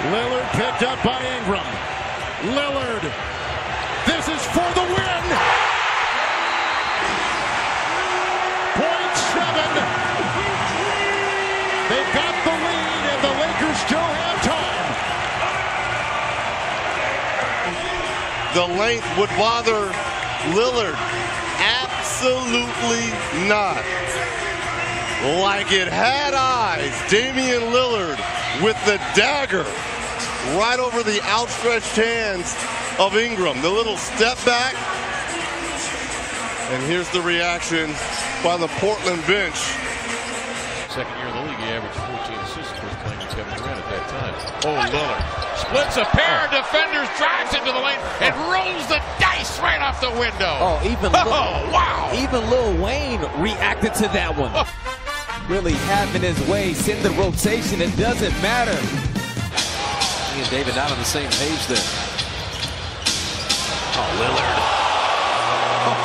Lillard picked up by Ingram. Lillard. This is for the win. .7. They've got the lead, and the Lakers still have time. The length would bother Lillard. Absolutely not. Like it had eyes. Damian Lillard with the dagger right over the outstretched hands of Ingram. The little step back. And here's the reaction by the Portland bench. Second year in the league, he averaged 14 assists for playing with Kevin Durant at that time. Oh, Lillard splits a pair of defenders, drives into the lane, and rolls the dice right off the window. Oh, wow! Even Lil Wayne reacted to that one. Really having his way, send the rotation. It doesn't matter. He and David not on the same page there. Oh, Lillard. Oh,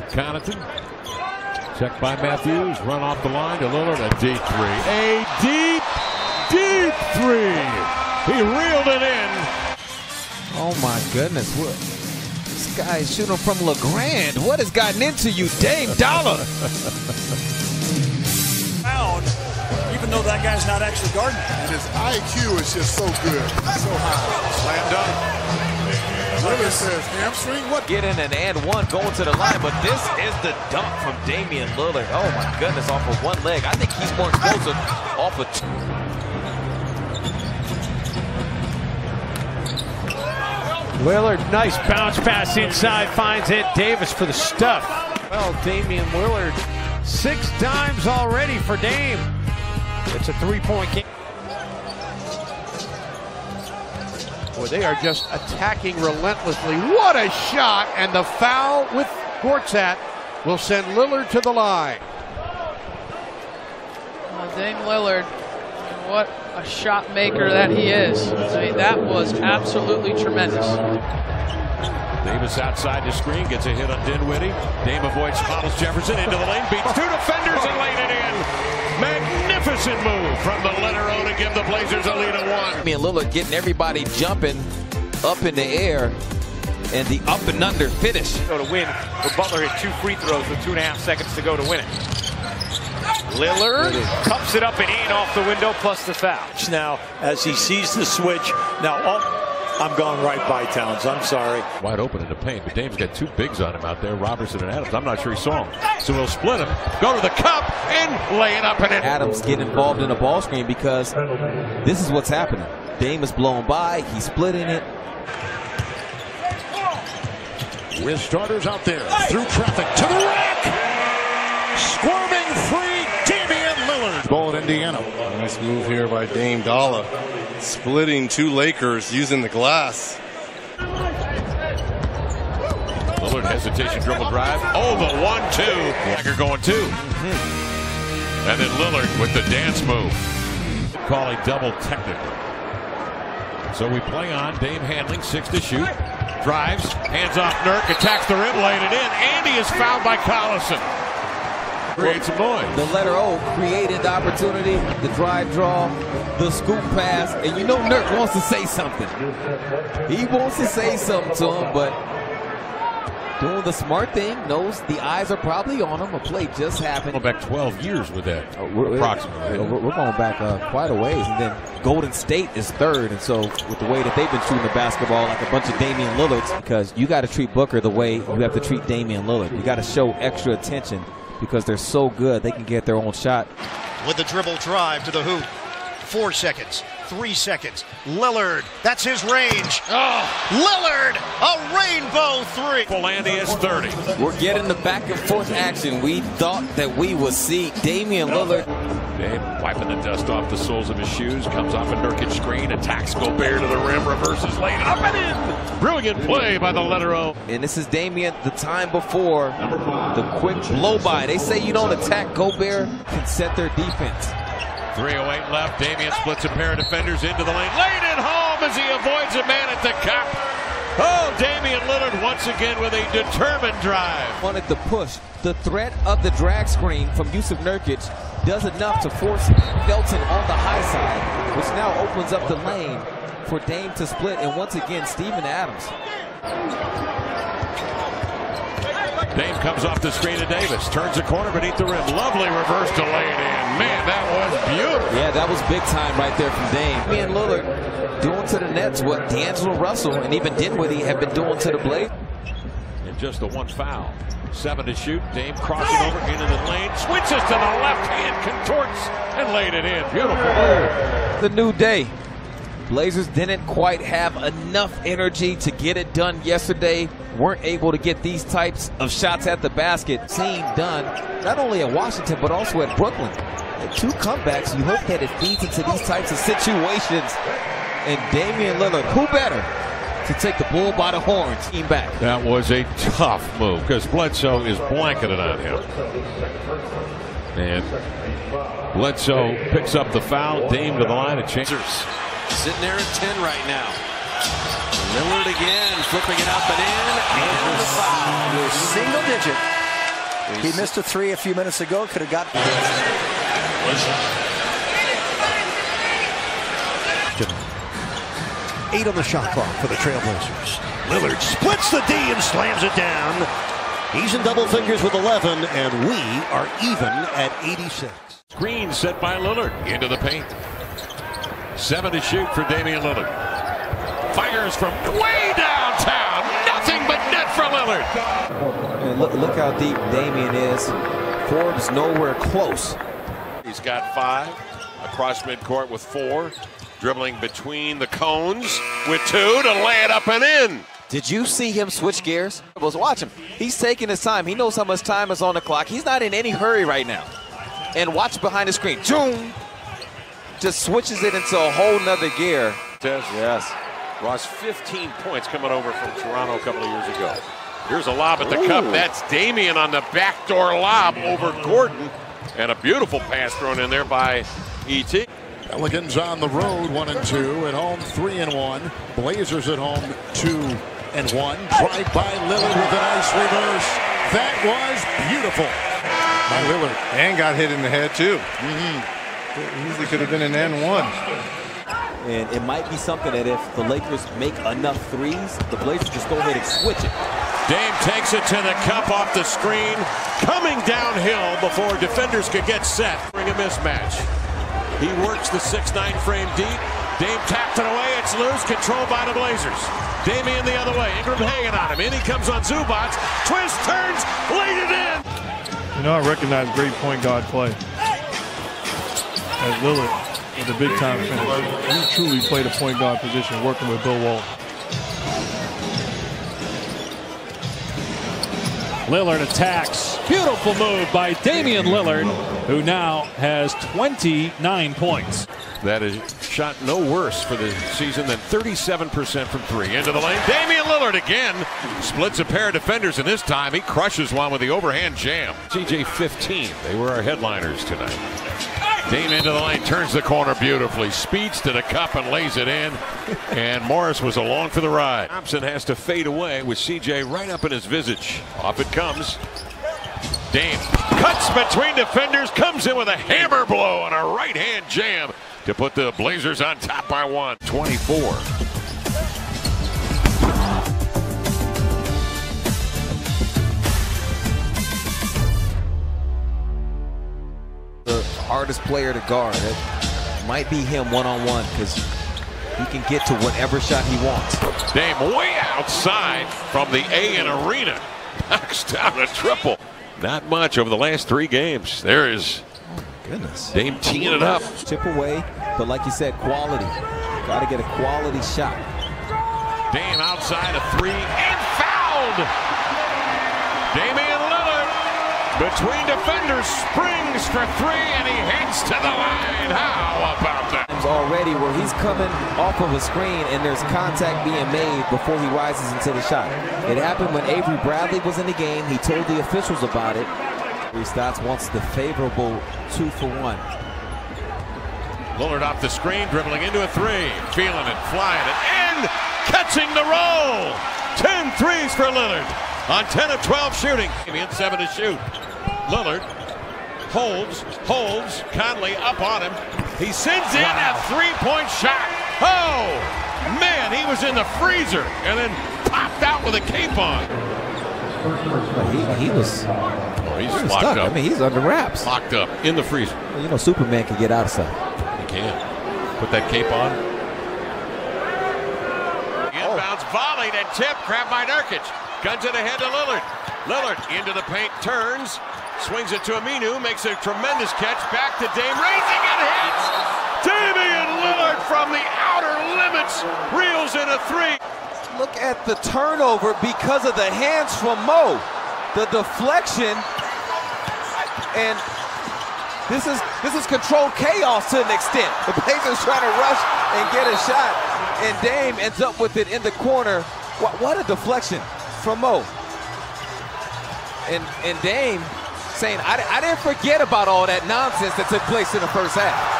Connaughton, checked by Matthews, run off the line to Lillard, a deep three. A deep three. He reeled it in. Oh my goodness, what? This guy is shooting from LeGrand. What has gotten into you, Dame Dollar? Even though that guy's not actually guarding. And his IQ is just so good, so high. Slam dunk. Lillard says hamstring. What? Get in an and one going to the line, but this is the dunk from Damian Lillard. Oh my goodness, off of one leg. I think he's more explosive off of two. Lillard, nice bounce pass inside, finds Ed Davis for the stuff. Well, Damian Lillard, 6 dimes already for Dame. It's a 3-point game. Boy, they are just attacking relentlessly. What a shot! And the foul with Gortat will send Lillard to the line. Oh, Dame Lillard, what a shot maker that he is. I mean, that was absolutely tremendous. Davis outside the screen, gets a hit on Dinwiddie. Dame avoids Thomas Jefferson into the lane, beats 2 defenders and laid it in. Magnificent move from the letter O to give the Blazers a lead of 1. Damian Lillard getting everybody jumping up in the air, and the up and under finish. Go to win, but Butler hit 2 free throws with 2.5 seconds to go to win it. Lillard cups it up and in off the window, plus the foul. Now, as he sees the switch, now I'm going right by Towns. I'm sorry. Wide open in the paint, but Dame's got 2 bigs on him out there, Robertson and Adams. I'm not sure he saw him. So he'll split him, go to the cup, and lay it up and in. Adams get involved in a ball screen because this is what's happening. Dame is blown by, he's splitting it. With starters out there, through traffic, to the rack! Squirming free, Damian Lillard. Ball at Indiana. Nice move here by Dame Dollar. Splitting 2 Lakers using the glass. Lillard hesitation, dribble drive. Oh, the 1-2. Packer going 2. And then Lillard with the dance move. Call a double technical. So we play on. Dame handling, 6 to shoot. Drives, hands off Nurk, attacks the rim, laid it in. Andy is fouled by Collison. Create some noise. The letter O created the opportunity, the drive draw, the scoop pass, and you know Nurk wants to say something. He wants to say something to him, but doing the smart thing, knows the eyes are probably on him. A play just happened. Going back 12 years with that, approximately. We're going back quite a ways, and then Golden State is 3rd, and so with the way that they've been shooting the basketball like a bunch of Damian Lillards, because you got to treat Booker the way you have to treat Damian Lillard. You got to show extra attention because they're so good they can get their own shot. With the dribble drive to the hoop. 4 seconds, 3 seconds. Lillard, that's his range. Oh, Lillard, a rainbow 3. Andy is 30. We're getting the back and forth action. We thought that we would see Damian Lillard. Dame wiping the dust off the soles of his shoes, comes off a Nurkic screen, attacks Gobert to the rim, reverses, laid up and in. Brilliant play by the letter O. And this is Damian the time before the quick blow by. They say you don't attack Gobert, can set their defense. 3:08 left. Damian splits a pair of defenders into the lane. Laid it home as he avoids a man at the cup. Oh, Damian Lillard once again with a determined drive. Wanted the push. The threat of the drag screen from Jusuf Nurkic does enough to force Felton on the high side, which now opens up the lane for Dame to split. And once again, Steven Adams. Dame comes off the screen to Davis, turns the corner beneath the rim. Lovely reverse to lay it in. Man, that was beautiful. Yeah, that was big time right there from Dame. Damian Lillard doing to the Nets what D'Angelo Russell and even Dinwiddie have been doing to the Blazers. And just the one foul. 7 to shoot. Dame crossing over into the lane. Switches to the left hand, contorts, and laid it in. Beautiful move. The new day. Blazers didn't quite have enough energy to get it done yesterday. Weren't able to get these types of shots at the basket seen done not only at Washington but also at Brooklyn. And 2 comebacks, you hope that it feeds into these types of situations. And Damian Lillard, who better to take the bull by the horns? Team back. That was a tough move because Bledsoe is blanketed on him. And Bledsoe picks up the foul. Dame to the line of changers. Sitting there at 10 right now. Lillard again, flipping it up and in, and the foul. Single digit. He missed a 3 a few minutes ago. Could have got. 8 on the shot clock for the Trailblazers. Lillard splits the D and slams it down. He's in double figures with 11, and we are even at 86. Screen set by Lillard into the paint. 7 to shoot for Damian Lillard. Fires from way downtown. Nothing but net for Lillard. And look how deep Damian is. Forbes nowhere close. He's got 5 across midcourt with 4. Dribbling between the cones with 2 to lay it up and in. Did you see him switch gears? Watch him. He's taking his time. He knows how much time is on the clock. He's not in any hurry right now. And watch behind the screen. Zoom. Just switches it into a whole nother gear. Yes. Ross, 15 points coming over from Toronto a couple of years ago. Here's a lob at the cup. That's Damian on the backdoor lob over Gordon. And a beautiful pass thrown in there by E.T. Pelicans on the road, 1-2. At home, 3-1. Blazers at home, 2-1. Drive by Lillard with a nice reverse. That was beautiful by Lillard. And got hit in the head, too. Easily could have been an N1. And it might be something that if the Lakers make enough threes, the Blazers just go ahead and switch it. Dame takes it to the cup off the screen. Coming downhill before defenders could get set. Bring a mismatch. He works the 6'9" frame deep. Dame tapped it away. It's loose. Controlled by the Blazers. Damian the other way. Ingram hanging on him. In he comes on Zubac. Twist, turns, laid it in. You know, I recognize great point guard play. As Lillard is a big-time finisher. He truly played a point guard position working with Bill Walton. Lillard attacks. Beautiful move by Damian Lillard, who now has 29 points. That is shot no worse for the season than 37% from 3. Into the lane. Damian Lillard again splits a pair of defenders, and this time he crushes one with the overhand jam. CJ 15. They were our headliners tonight. Dame into the lane, turns the corner beautifully, speeds to the cup and lays it in. And Morris was along for the ride. Thompson has to fade away with CJ right up in his visage. Off it comes. Dame cuts between defenders, comes in with a hammer blow and a right-hand jam to put the Blazers on top by 1. 24. The hardest player to guard. It might be him one-on-one because he can get to whatever shot he wants. Dame way outside from the A&E arena. Knocks down a triple. Not much over the last 3 games. There is Goodness. Dame teeing it up. Chip away, but like you said, quality. Got to get a quality shot. Dame outside a 3 and fouled. Damian Lillard between defenders springs for 3 and he heads to the line. How about that? Already where he's coming off of a screen and there's contact being made before he rises into the shot. It happened when Avery Bradley was in the game. He told the officials about it. Stotts wants the favorable 2-for-1. Lillard off the screen, dribbling into a 3, feeling it, flying it, and catching the roll. 10 threes for Lillard on 10 of 12 shooting. Damian 7 to shoot. Lillard holds. Conley up on him. He sends in a three-point shot. Oh, man, he was in the freezer and then popped out with a cape on. He was he's locked stuck. up. I mean, he's under wraps. Locked up in the freezer. Well, you know, Superman can get outside. He can. Put that cape on. Inbounds, volleyed and tipped. Grabbed by Nurkic. Guns it ahead to Lillard. Lillard into the paint, turns. Swings it to Aminu, makes a tremendous catch. Back to Dame, raising and hits! Damian Lillard from the outer limits reels in a three. Look at the turnover because of the hands from Mo. The deflection, and this is controlled chaos to an extent. The Blazers trying to rush and get a shot, and Dame ends up with it in the corner. What a deflection from Mo. And Dame saying, I didn't forget about all that nonsense that took place in the first half.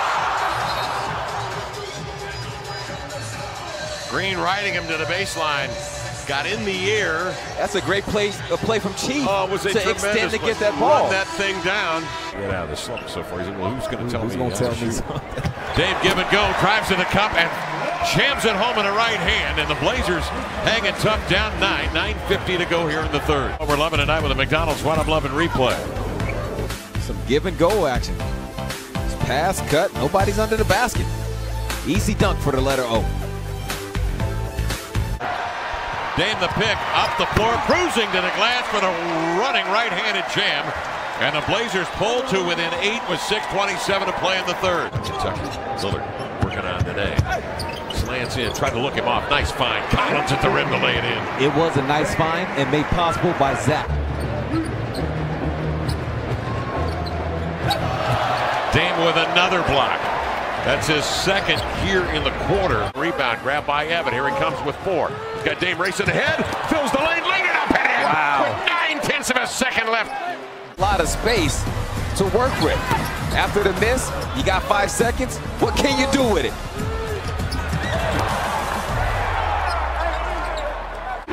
Green riding him to the baseline. Got in the air. That's a great play from Chief to extend to get that ball. Run that thing down. Get out of the slump so far. He said, well, who's going to tell me? Who's going to tell me something? Dave give and go, drives to the cup and jams it home in the right hand. And the Blazers hanging tough, down 9. 9:50 to go here in the third. We're loving tonight with the McDonald's What I'm Loving replay. Some give and go action. Pass, cut, nobody's under the basket. Easy dunk for the letter O. Dame the pick, up the floor, cruising to the glass for the running right-handed jam. And the Blazers pull to within 8 with 6:27 to play in the third. Kentucky, Lillard working on today. Slants in, tried to look him off. Nice find. Collins at the rim to lay it in. It was a nice find and made possible by Zach. Dame with another block. That's his second here in the quarter. Rebound grabbed by Evan. Here he comes with 4. He's got Dame racing ahead. Fills the lane, laid it up and in. Wow. With 9/10 of a second left. A lot of space to work with. After the miss, you got 5 seconds. What can you do with it?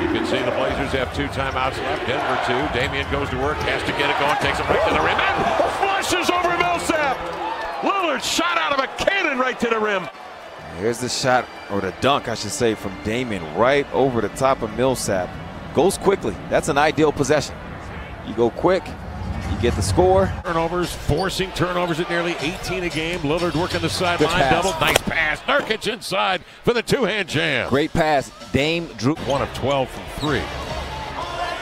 You can see the Blazers have 2 timeouts left. Denver 2. Damian goes to work, has to get it going, takes it right to the rim, and flushes over Millsap. Lillard shot out of a cannon right to the rim. Here's the shot, or the dunk, I should say, from Damian right over the top of Millsap. Goes quickly. That's an ideal possession. You go quick, you get the score. Turnovers, forcing turnovers at nearly 18 a game. Lillard working the sideline, double. Nice pass. Nurkic inside for the 2-hand jam. Great pass. Dame drew 1 of 12 from 3.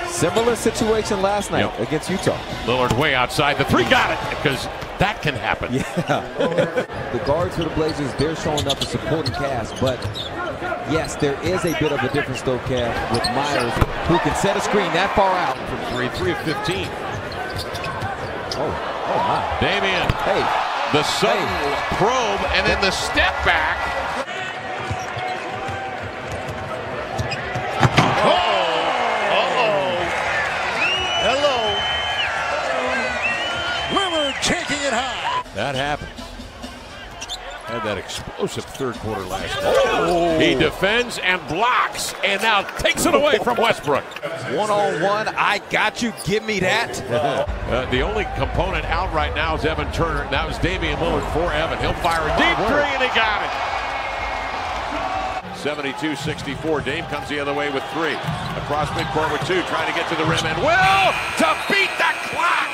Similar situation last night against Utah. Lillard way outside. The 3 got it because that can happen. Yeah. The guards for the Blazers, they're showing up a supporting cast, but yes, there is a bit of a difference though, Cav, with Myers, who can set a screen that far out. From 3 of 15. Oh my. Damian. Hey. The sudden probe and then the step back. Taking it high. That happens. Had that explosive third quarter last night. He defends and blocks and now takes it away from Westbrook. One-on-one, I got you, give me that. The only component out right now is Evan Turner. That was Damian Lillard for Evan. He'll fire a deep 3 and he got it. 72-64. Dame comes the other way with 3. Across midcourt with 2, trying to get to the rim and will to beat the clock.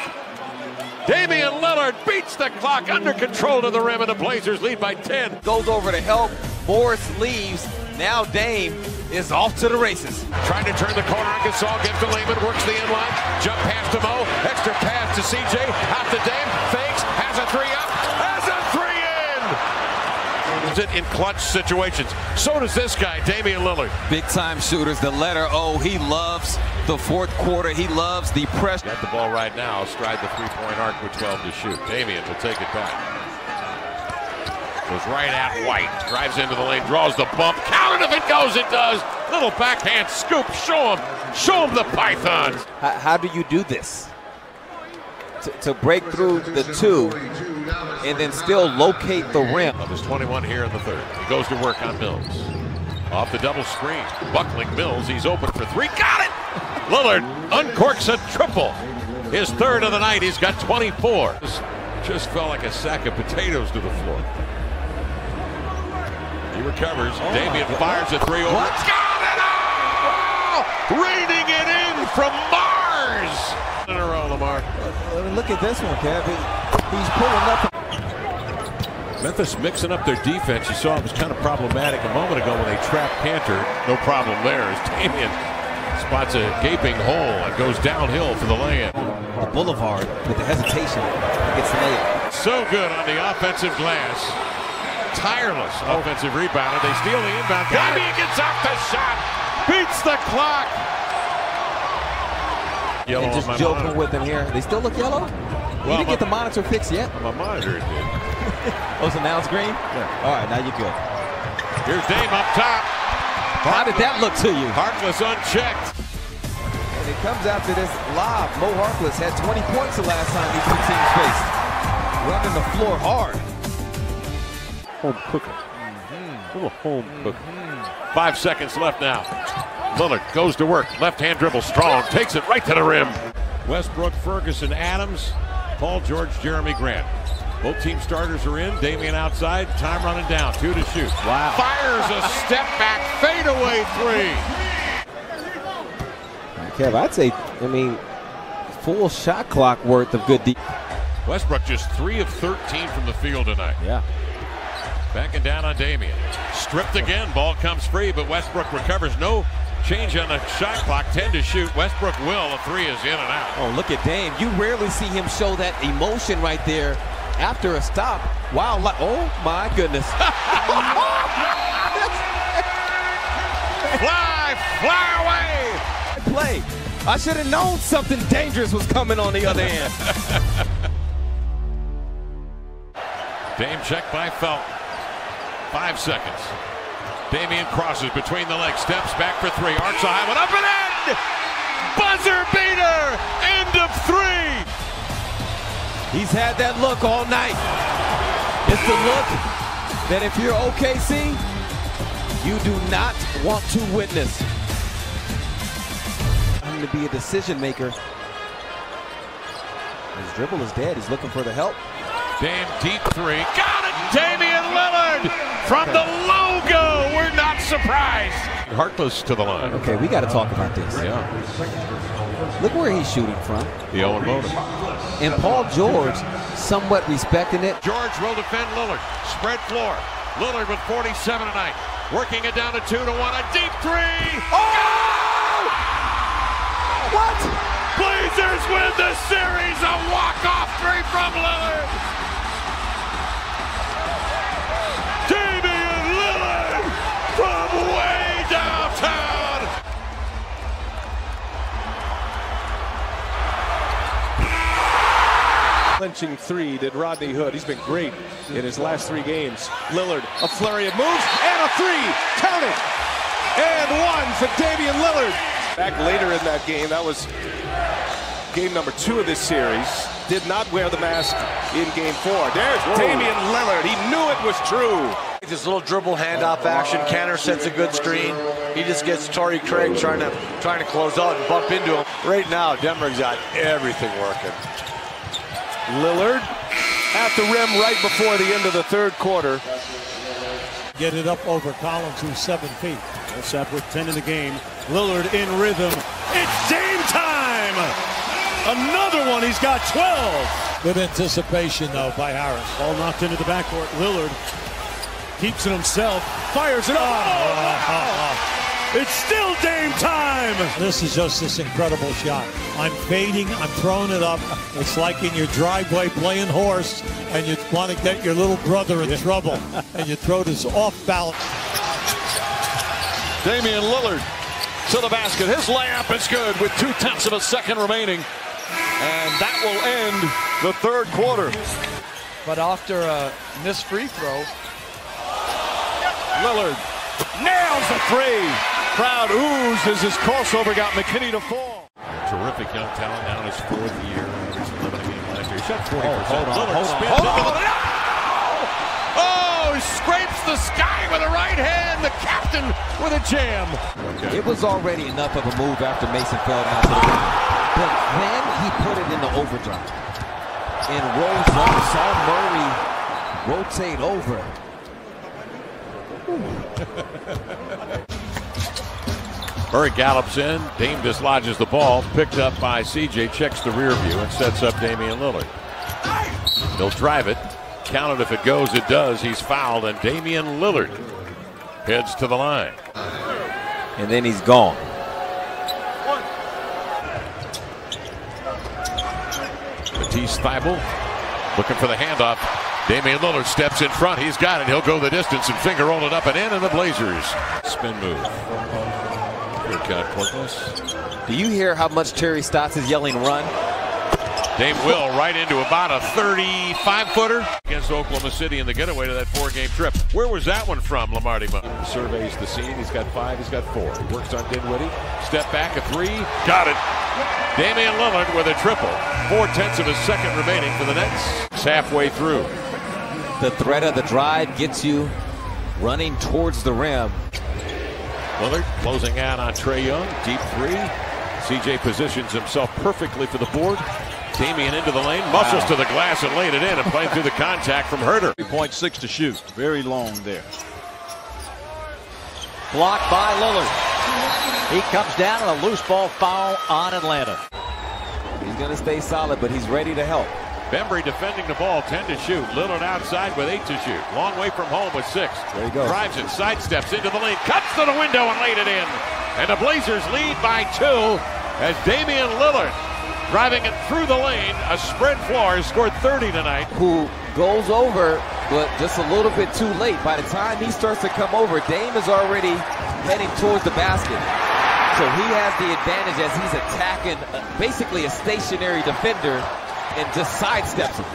Damian Lillard beats the clock under control to the rim, and the Blazers lead by 10. Goes over to help. Morris leaves. Now Dame is off to the races. Trying to turn the corner on Gasol. Gives to Lehman. Works the inline. Jump pass to Mo. Extra pass to CJ. Out to Dame. Fakes. Has a 3 up. Has a 3 in. It in clutch situations. So does this guy, Damian Lillard. Big time shooters. The letter O. He loves the fourth quarter. He loves the press. Got the ball right now. Stride the 3-point arc with 12 to shoot. Damian will take it back. Goes right at White. Drives into the lane. Draws the bump. Count it if it goes. It does. Little backhand scoop. Show him the Pythons. How do you do this? To break through the 2 and then still locate the rim. Well, there's 21 here in the third. He goes to work on Mills. Off the double screen. Buckling Mills. He's open for three. Got it! Lillard uncorks a triple. His third of the night. He's got 24. Just fell like a sack of potatoes to the floor. He recovers. Damian fires a three over. Got it! Oh! Raining it in from Mars. In a row, Lamar. Look at this one, Kev. He's pulling up. Memphis mixing up their defense. You saw it was kind of problematic a moment ago when they trapped Cantor. No problem there as Damian spots a gaping hole and goes downhill for the lay-in. The boulevard with the hesitation gets the layup. So good on the offensive glass. Tireless offensive rebounder. They steal the inbound. Damian gets off the shot. Beats the clock. Yellow and just on my joking monitor. with them here. They still look yellow? Well, you didn't get the monitor fixed yet? On my monitor it did. Oh, it's announced green? Yeah. All right, now you're good. Here's Dame up top. How did that look to you? Harkless unchecked. And it comes after this lob. Mo Harkless had 20 points the last time these two teams faced. Running the floor hard. Home cooking. Little home cooking. 5 seconds left now. Lillard goes to work. Left-hand dribble strong. Takes it right to the rim. Westbrook, Ferguson, Adams, Paul George, Jeremy Grant. Both team starters are in. Damian outside. Time running down. 2 to shoot. Wow. Fires a step back fadeaway three. Kev, I'd say, full shot clock worth of good defense. Westbrook just 3 of 13 from the field tonight. Yeah. Backing down on Damian. Stripped again. Ball comes free, but Westbrook recovers. No change on the shot clock. 10 to shoot. Westbrook will. A three is in and out. Oh, look at Dame. You rarely see him show that emotion right there after a stop. Wow. Oh, my goodness. Fly away. Play. I should have known something dangerous was coming on the other end. Dame checked by Felton. 5 seconds. Damian crosses between the legs, steps back for three, arcs a high one, up and in! Buzzer beater! End of three! He's had that look all night. It's the look that if you're OKC, you do not want to witness. I'm to be a decision maker. His dribble is dead. He's looking for the help. Dame deep three. Got it! Damian Lillard from the logo. We're not surprised. Harkless to the line. Okay, we got to talk about this. Yeah. Look where he's shooting from. The Owen motive. And Paul George somewhat respecting it. George will defend Lillard. Spread floor. Lillard with 47 tonight. Working it down to 2-1. A deep three. Oh! What? Blazers win the series. A walk-off three from Lillard. Damian Lillard from way downtown. Clinching three did Rodney Hood. He's been great in his last 3 games. Lillard, a flurry of moves, and a three. Count it. And one for Damian Lillard. Back later in that game, that was game number 2 of this series. Did not wear the mask in game 4. There's Damian Lillard. He knew it was true. This little dribble handoff action. Cantor sets a good screen. He just gets Torrey Craig trying to close out and bump into him. Right now, Denver's got everything working. Lillard at the rim right before the end of the 3rd quarter. Get it up over Collins, who's 7 feet. Millsap with 10 in the game. Lillard in rhythm. It's Dame time! Another one. He's got 12. Good anticipation, though, by Harris. Ball knocked into the backcourt. Lillard keeps it himself. Fires it up. It's still Dame time. This is just this incredible shot. I'm fading. I'm throwing it up. It's like in your driveway playing horse, and you want to get your little brother in trouble, and you throw this off balance. Damian Lillard to the basket. His layup is good with 0.2 of a second remaining. And that will end the 3rd quarter. But after a missed free throw, Lillard nails the three. Crowd oozed as his crossover got McKinney to fall. Terrific young talent now in his 4th year. 11 a game last year. He shot 40%. Hold on. Oh, Oh, he scrapes the sky with a right hand. The captain with a jam. Okay. It was already enough of a move after Mason fell down to the ground. But then he put it into overdrive. And rose up, saw Murray rotate over. Murray gallops in. Dame dislodges the ball. Picked up by CJ. Checks the rear view and sets up Damian Lillard. He'll drive it. Count it if it goes. It does. He's fouled. And Damian Lillard heads to the line. And then he's gone. Matisse Thybulle looking for the handoff. Damian Lillard steps in front. He's got it. He'll go the distance and finger roll it up and in. And the Blazers spin move. Good cut, Portland. Do you hear how much Terry Stotts is yelling run? Dame will right into about a 35-footer against Oklahoma City in the getaway to that 4-game trip. Where was that one from, Lamarty? Surveys the scene. He's got 5. He's got 4. He works on Dinwiddie. Step back, a 3. Got it. Damian Lillard with a triple. 4/10 of a second remaining for the Nets. It's halfway through. The threat of the drive gets you running towards the rim. Lillard closing out on Trae Young. Deep 3. CJ positions himself perfectly for the board. Damian into the lane, muscles to the glass and laid it in and playing through the contact from Herter. 3.6 to shoot. Very long there. Blocked by Lillard. He comes down and a loose ball foul on Atlanta. He's going to stay solid, but he's ready to help. Bembry defending the ball, 10 to shoot. Lillard outside with 8 to shoot. Long way from home with 6. There you go. Drives it, sidesteps into the lane, cuts to the window and laid it in. And the Blazers lead by 2 as Damian Lillard driving it through the lane. A spread floor, has scored 30 tonight. Who goes over, but just a little bit too late. By the time he starts to come over, Dame is already heading towards the basket. So he has the advantage as he's attacking basically a stationary defender and just sidesteps him.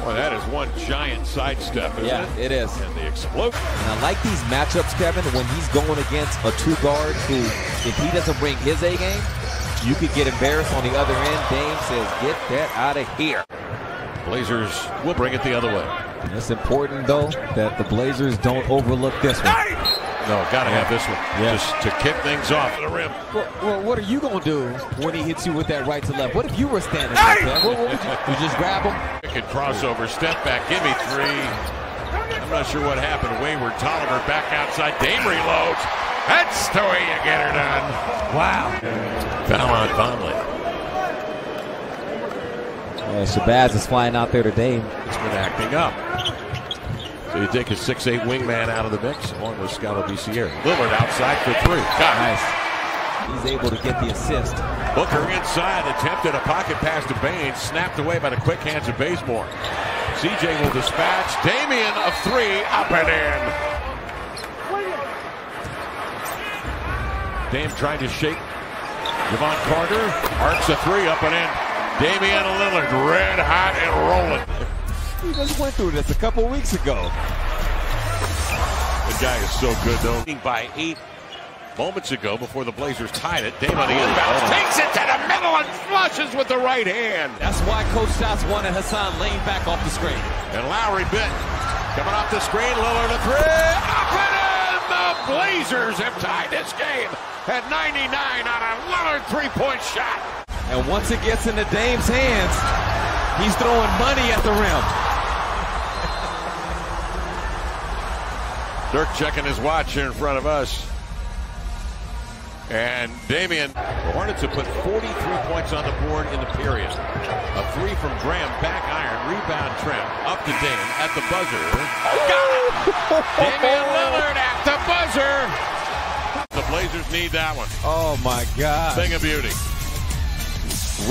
Well, that is one giant sidestep, isn't it? It is. And the explosion. And I like these matchups, Kevin, when he's going against a 2-guard who, if he doesn't bring his A game, you could get embarrassed on the other end. Dame says, get that out of here. Blazers will bring it the other way. It's important, though, that the Blazers don't overlook this one. No, gotta have this one. Just to kick things off the rim. Well, what are you gonna do when he hits you with that right to left? What if you were standing there? What would you just grab him? Good crossover, step back, give me 3. I'm not sure what happened. Wayward, Tolliver back outside. Dame reloads. That's the way you get her done. Wow. Foul on Conley. Shabazz is flying out there to Dame. It's been acting up. So you take a 6'8" wingman out of the mix, along with Scala Bicier. Lillard outside for 3. Got it. Nice. He's able to get the assist. Booker inside, attempted a pocket pass to Baines, snapped away by the quick hands of Bazemore. CJ will dispatch. Damian, a 3, up and in. Dame trying to shake Javon Carter, arcs a 3, up and in. Damian Lillard, red hot and rolling. He just went through this a couple weeks ago. The guy is so good, though. By 8 moments ago before the Blazers tied it. Dame on the inbound. Takes it to the middle and flushes with the right hand. That's why Coach Stotts wanted Hassan laying back off the screen. And Lowry bit. Coming off the screen, Lillard a 3. Up and in! The Blazers have tied this game at 99 on a Lillard 3-point shot. And once it gets into Dame's hands, he's throwing money at the rim. Dirk checking his watch here in front of us. And Damian, the Hornets have put 43 points on the board in the period. A 3 from Graham, back iron, rebound Trent, up to Dame at the buzzer. Oh, got it! Damian Lillard at the buzzer. The Blazers need that one. Oh my God. Thing of beauty.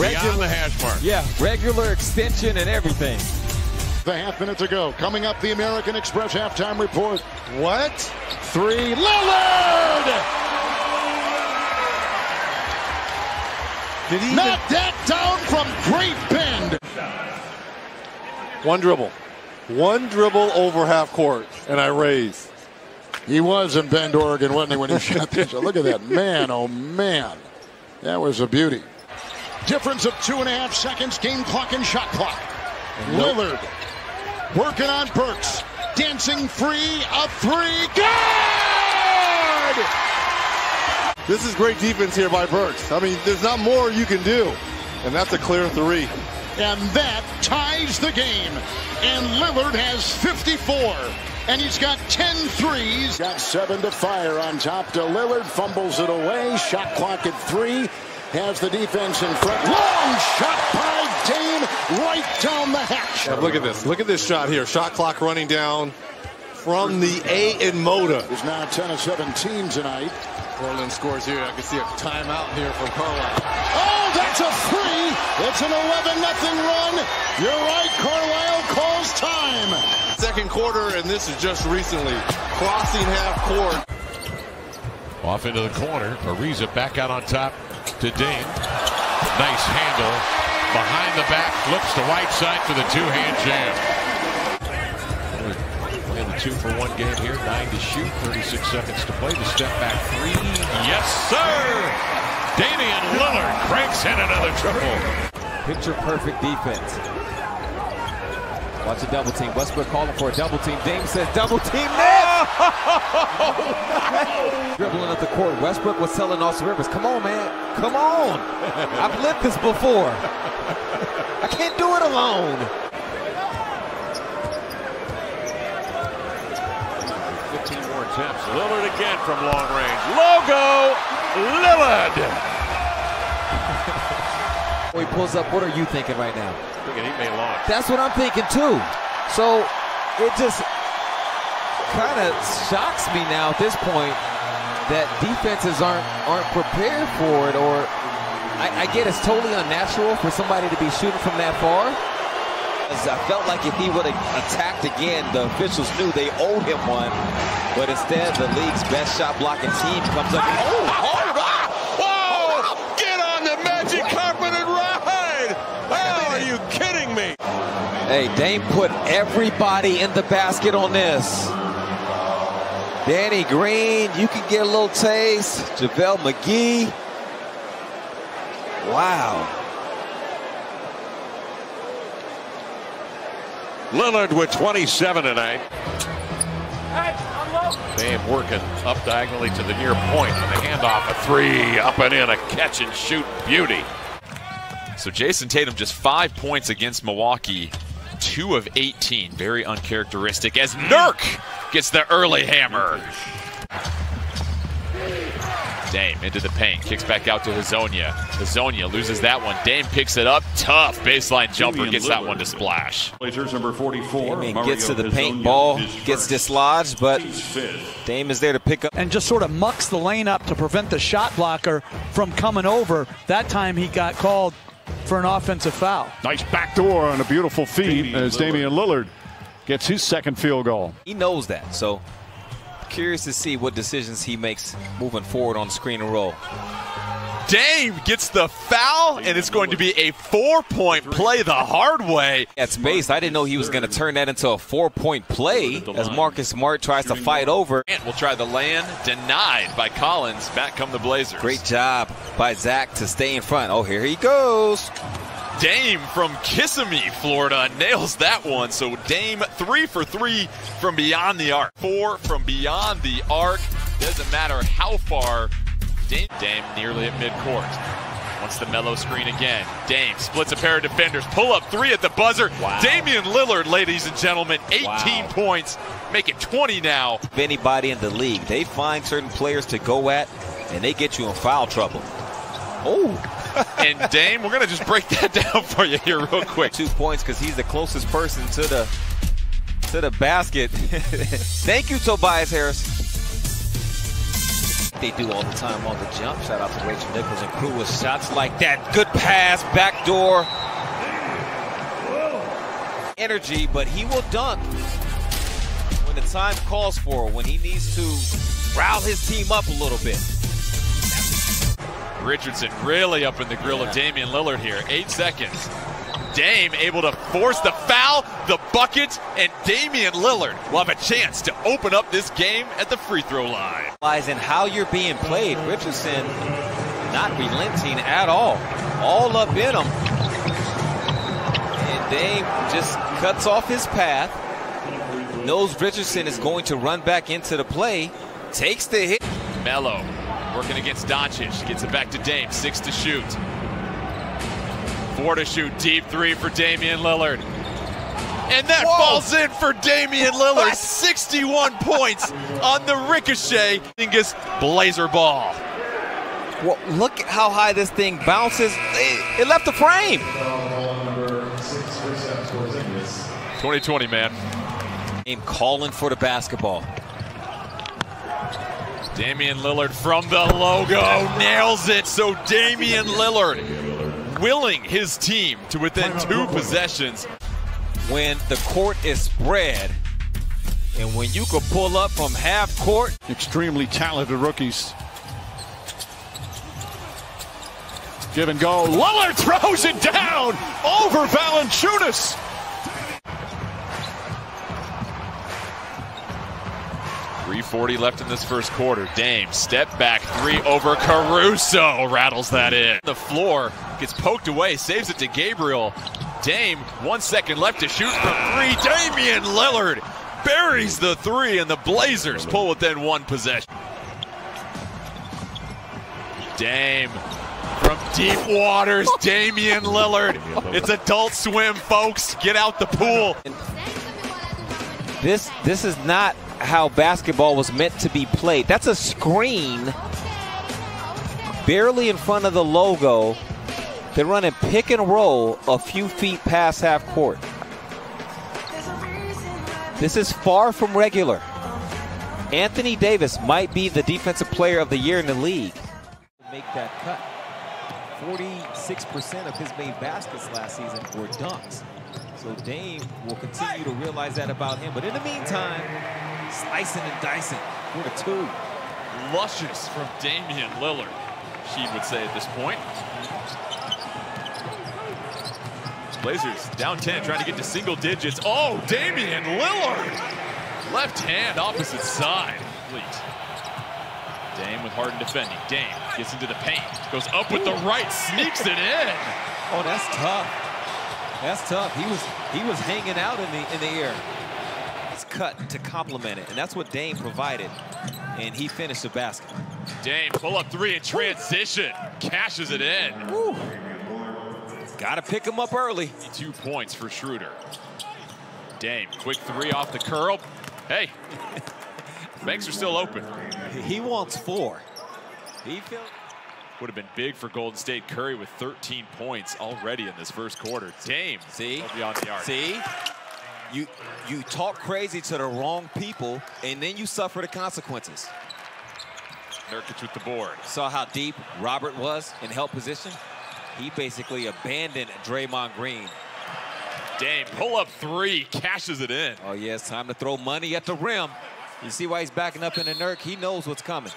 Beyond the hash mark. Yeah, regular extension and everything. The half minute to go. Coming up, the American Express halftime report. What? 3. Lillard! Did he knock that down from Great Bend? One dribble. One dribble over half court, and I raise. He was in Bend, Oregon, wasn't he, when he shot this? So look at that. Man, oh man. That was a beauty. Difference of 2.5 seconds, game clock and shot clock. Lillard working on Burks. Dancing free, a three, good! This is great defense here by Burks. I mean, there's not more you can do. And that's a clear three. And that ties the game. And Lillard has 54. And he's got 10 threes. Got 7 to fire on top to Lillard. Fumbles it away. Shot clock at 3. Has the defense in front. Long shot by Dame right down the hatch. Yeah, look at this. Look at this shot here. Shot clock running down from the A in Moda. Is now 10 of 17 tonight. Portland scores here. I can see a timeout here from Carlisle. Oh, that's a free. It's an 11-0 run. You're right, Carlisle calls time. Second quarter, and this is just recently. Crossing half court. Off into the corner. Ariza back out on top to Dame. Nice handle. Behind the back. Flips to Whiteside for the two-hand jam. Playing the 2-for-1 game here. 9 to shoot. 36 seconds to play. The step back three. Yes, sir! Damian Lillard cranks in another triple. Picture perfect defense. Watch a double team. Westbrook calling for a double team. Dame says double team net. Dribbling up the court. Westbrook was telling Austin Rivers, come on, man. Come on. I've lived this before. I can't do it alone. 15 more attempts. Lillard again from long range. Logo Lillard. He pulls up. What are you thinking right now? Thinking he may launch. That's what I'm thinking too. So it just kind of shocks me now at this point that defenses aren't prepared for it, or I get it's totally unnatural for somebody to be shooting from that far. I felt like if he would have attacked again, the officials knew they owed him one, but instead the league's best shot blocking team comes up. Oh, hold on! Whoa! Get on the magic carpet and ride! Oh, are you kidding me? Hey, Dame put everybody in the basket on this. Danny Green, you can get a little taste. JaVale McGee. Wow. Lillard with 27 tonight. Dame working up diagonally to the near point. And the handoff, a three, up and in, a catch and shoot beauty. So Jason Tatum just 5 points against Milwaukee. 2 of 18, very uncharacteristic, as Nurk gets the early hammer. Dame into the paint, kicks back out to Hazonia. Hazonia loses that one. Dame picks it up, tough baseline jumper, gets that one to splash. Blazers number 44. Dame gets to the paint, ball gets dislodged, but Dame is there to pick up. And just sort of mucks the lane up to prevent the shot blocker from coming over. That time he got called for an offensive foul. Nice backdoor on a beautiful feed as Damian Lillard gets his second field goal. He knows that, so curious to see what decisions he makes moving forward on screen and roll. Dame gets the foul, and it's going to be a 4-point play the hard way. At space, I didn't know he was going to turn that into a 4-point play as Marcus Smart tries to fight over. And we'll try the land, denied by Collins. Back come the Blazers. Great job by Zach to stay in front. Oh, here he goes. Dame from Kissimmee, Florida, nails that one. So Dame 3 for 3 from beyond the arc. 4 from beyond the arc. Doesn't matter how far. Dame nearly at midcourt. Wants the mellow screen again. Dame splits a pair of defenders. Pull up 3 at the buzzer. Wow. Damian Lillard, ladies and gentlemen, 18 points. Make it 20 now. Anybody in the league, they find certain players to go at, and they get you in foul trouble. Oh. And Dame, we're going to just break that down for you here real quick. 2 points because he's the closest person to the basket. Thank you, Tobias Harris. They do all the time on the jump. Shout out to Rachel Nichols and crew with shots like that. Good pass, backdoor. Energy, but he will dunk when the time calls for, when he needs to rile his team up a little bit. Richardson really up in the grill of Damian Lillard here. 8 seconds. Dame able to force the foul, the bucket, and Damian Lillard will have a chance to open up this game at the free throw line. In how you're being played, Richardson not relenting at all. all up in him. And Dame just cuts off his path. Knows Richardson is going to run back into the play. Takes the hit. Melo working against Doncic. Gets it back to Dame. 6 to shoot. 4 to shoot. Deep 3 for Damian Lillard. And that falls in for Damian Lillard. 61 points on the ricochet. Blazer ball. Well, look at how high this thing bounces. It left the frame. 2020, man. Game calling for the basketball. Damian Lillard from the logo nails it. So Damian Lillard willing his team to within 2 possessions. When the court is spread and when you could pull up from half court. Extremely talented rookies. Give and go. Lillard throws it down over Valanciunas. .340 left in this first quarter. Dame, step back 3 over Caruso. Rattles that in. The floor gets poked away, saves it to Gabriel. Dame, 1 second left to shoot from 3. Damian Lillard buries the 3, and the Blazers pull within 1 possession. Dame from deep waters. Damian Lillard. It's Adult Swim, folks. Get out the pool. This is not how basketball was meant to be played. That's a screen barely in front of the logo. They're running pick and roll a few feet past half court. This is far from regular. Anthony Davis might be the defensive player of the year in the league. Make that cut. 46% of his made baskets last season were dunks. So Dame will continue to realize that about him. But in the meantime, slicing and dicing for the 2. Luscious from Damian Lillard, she would say at this point. Blazers down 10, trying to get to single digits. Oh, Damian Lillard! Left hand, opposite side. Complete. Dame with Harden defending. Dame gets into the paint, goes up with the right, sneaks it in. Oh, that's tough. That's tough. He was hanging out in the air. It's cut to complement it, and that's what Dame provided. And he finished the basket. Dame pull up 3 in transition, cashes it in. Woo. Got to pick him up early. 2 points for Schroeder. Dame, quick 3 off the curl. Hey, banks are still open. He wants 4. Would have been big for Golden State. Curry with 13 points already in this first quarter. Dame, see, beyond the arc. See, you talk crazy to the wrong people, and then you suffer the consequences. Nurkic with the board. Saw how deep Robert was in help position. He basically abandoned Draymond Green. Dame, pull up 3, cashes it in. Oh yeah, it's time to throw money at the rim. You see why he's backing up in the Nurk? He knows what's coming.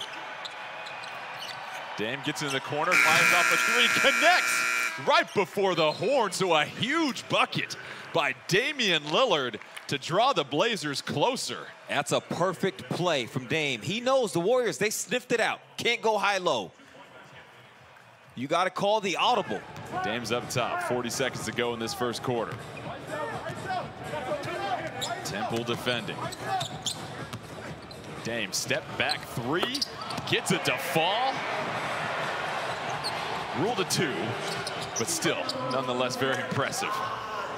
Dame gets in the corner, fires off a 3, connects right before the horn. So a huge bucket by Damian Lillard to draw the Blazers closer. That's a perfect play from Dame. He knows the Warriors, they sniffed it out. Can't go high-low. You got to call the audible. Dame's up top, 40 seconds to go in this first quarter. Temple defending. Dame, step back 3, gets it to fall. Rule to 2, but still, nonetheless, very impressive.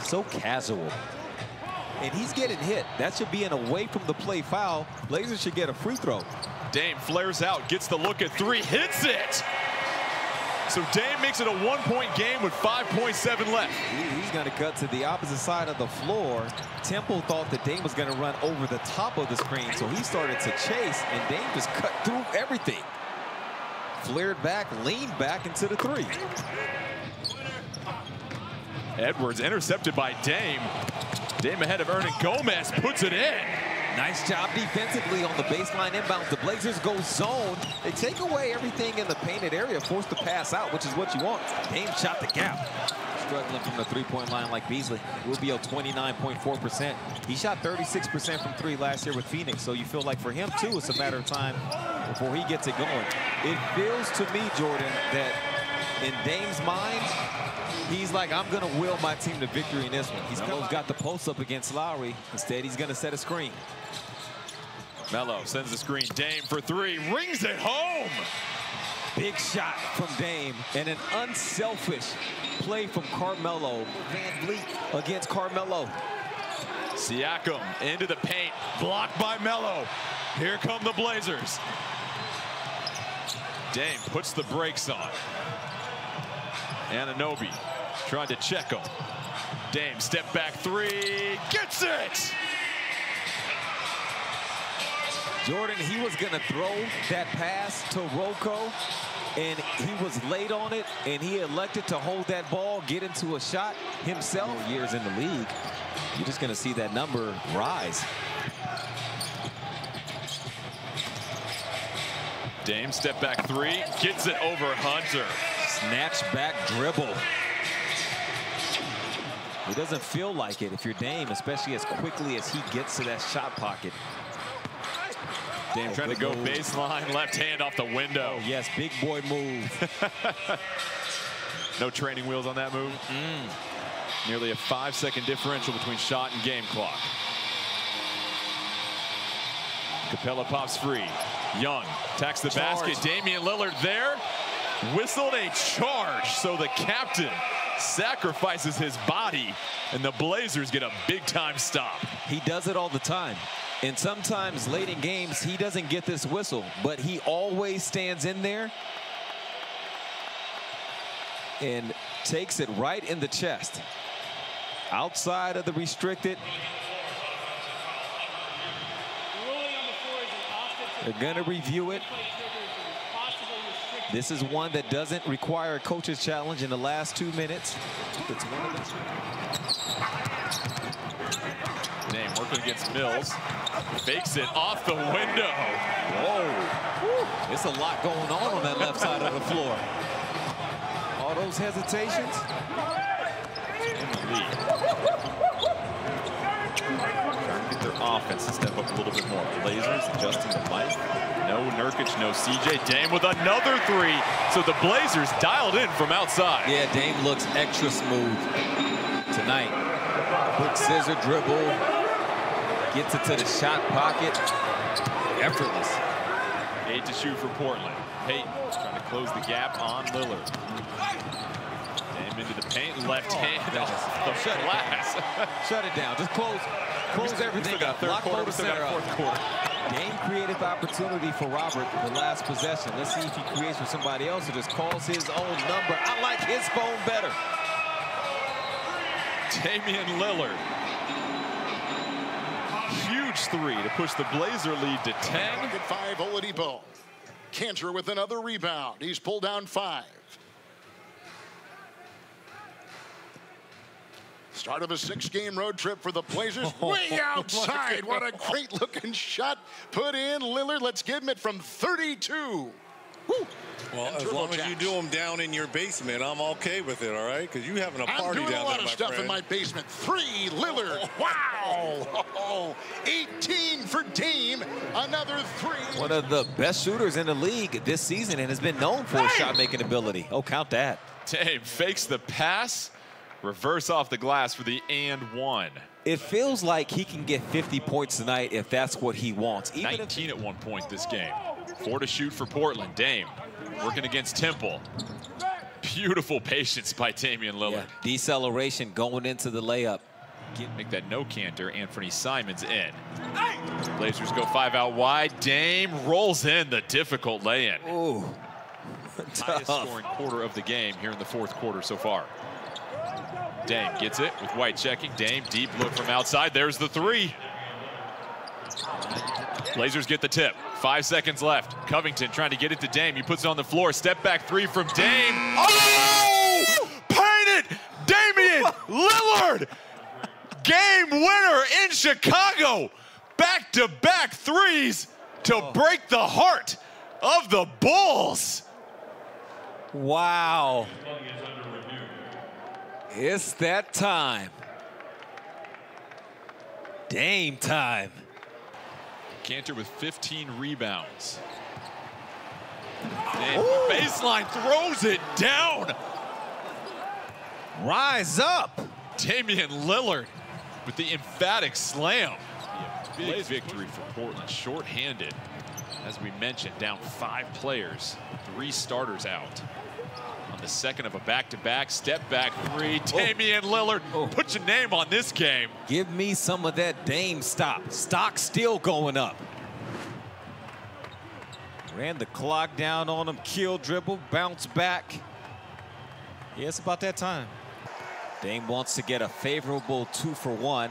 So casual. And he's getting hit. That should be an away from the play foul. Blazers should get a free throw. Dame flares out, gets the look at 3, hits it. So Dame makes it a 1-point game with 5.7 left. He's going to cut to the opposite side of the floor. Temple thought that Dame was going to run over the top of the screen, so he started to chase, and Dame just cut through everything. Flared back, leaned back into the 3. Edwards intercepted by Dame. Dame ahead of Hernan Gomez, puts it in. Nice job defensively on the baseline inbound. The Blazers go zone. They take away everything in the painted area, force the pass out, which is what you want. Dame shot the gap. Struggling from the three-point line like Beasley. Rubio 29.4%. He shot 36% from 3 last year with Phoenix, so you feel like for him, too, it's a matter of time before he gets it going. It feels to me, Jordan, that in Dame's mind, he's like, I'm going to will my team to victory in this one. He's got the post up against Lowry. Instead, he's going to set a screen. Melo sends the screen. Dame for three. Rings it home. Big shot from Dame and an unselfish play from Carmelo. Van Vliet against Carmelo. Siakam into the paint. Blocked by Melo. Here come the Blazers. Dame puts the brakes on. Anunoby trying to check him. Dame step back three. Gets it! Jordan, he was going to throw that pass to Rocco, and he was late on it, and he elected to hold that ball, get into a shot himself. Years in the league, you're just going to see that number rise. Dame step back three, gets it over Hunter. Snatch back dribble. It doesn't feel like it if you're Dame, especially as quickly as he gets to that shot pocket. Dame trying to go baseline, left hand off the window. Oh, yes, big boy move. No training wheels on that move. Nearly a 5-second differential between shot and game clock. Capella pops free. Young attacks the basket. Damian Lillard there. Whistled a charge, so the captain sacrifices his body, and the Blazers get a big-time stop. He does it all the time. And sometimes late in games, he doesn't get this whistle, but he always stands in there and takes it right in the chest. Outside of the restricted. They're going to review it. This is one that doesn't require a coach's challenge in the last 2 minutes. It's one of the... Dame working against Mills. Fakes it off the window. Whoa. It's a lot going on that left side of the floor. All those hesitations. In the lead. Trying to get their offense to step up a little bit more. Blazers adjusting the light. No Nurkic, no CJ. Dame with another three. So the Blazers dialed in from outside. Yeah, Dame looks extra smooth tonight. Quick scissor dribble. Gets it to the shot pocket. Effortless. 8 to shoot for Portland. Payton trying to close the gap on Lillard. Dame into the paint. Left hand off the glass. Shut it down. Just close everything. We still got third quarter. We still got fourth quarter. Game creative opportunity for Robert the last possession. Let's see if he creates for somebody else or just calls his own number. I like his phone better. Damian Lillard. Huge three to push the Blazer lead to 10. Look at 5, Oladipo. Cantor with another rebound. He's pulled down 5. Start of a 6-game road trip for the Blazers. Way outside. What a great-looking shot put in. Lillard, let's give him it from 32. Woo. Well, as long as you do them down in your basement, I'm okay with it, all right? Because you having a party down there, my friend. I'm doing a lot of stuff in my basement. 3, Lillard. Wow. 18 for Dame. Another 3. One of the best shooters in the league this season and has been known for his shot-making ability. Oh, count that. Dame fakes the pass. Reverse off the glass for the and one. It feels like he can get 50 points tonight if that's what he wants. Even 19 at one point this game. 4 to shoot for Portland. Dame working against Temple. Beautiful patience by Damian Lillard. Yeah. Deceleration going into the layup. Make that no canter. Anthony Simons in. Blazers go 5 out wide. Dame rolls in the difficult lay-in. Ooh. Highest scoring quarter of the game here in the fourth quarter so far. Dame gets it with White checking. Dame, deep look from outside. There's the 3. Blazers get the tip. 5 seconds left. Covington trying to get it to Dame. He puts it on the floor. Step back 3 from Dame. Oh! Painted! Damian Lillard! Game winner in Chicago. Back-to-back threes to break the heart of the Bulls. Wow. It's that time. Dame time. Cantor with 15 rebounds. Baseline throws it down. Rise up. Damian Lillard with the emphatic slam. Big victory for Portland, short-handed. As we mentioned, down 5 players, 3 starters out. On the second of a back-to-back, step-back 3, Damian Lillard, put your name on this game. Give me some of that Dame stop. Stock still going up. Ran the clock down on him, kill dribble, bounce back. Yeah, it's about that time. Dame wants to get a favorable 2-for-1.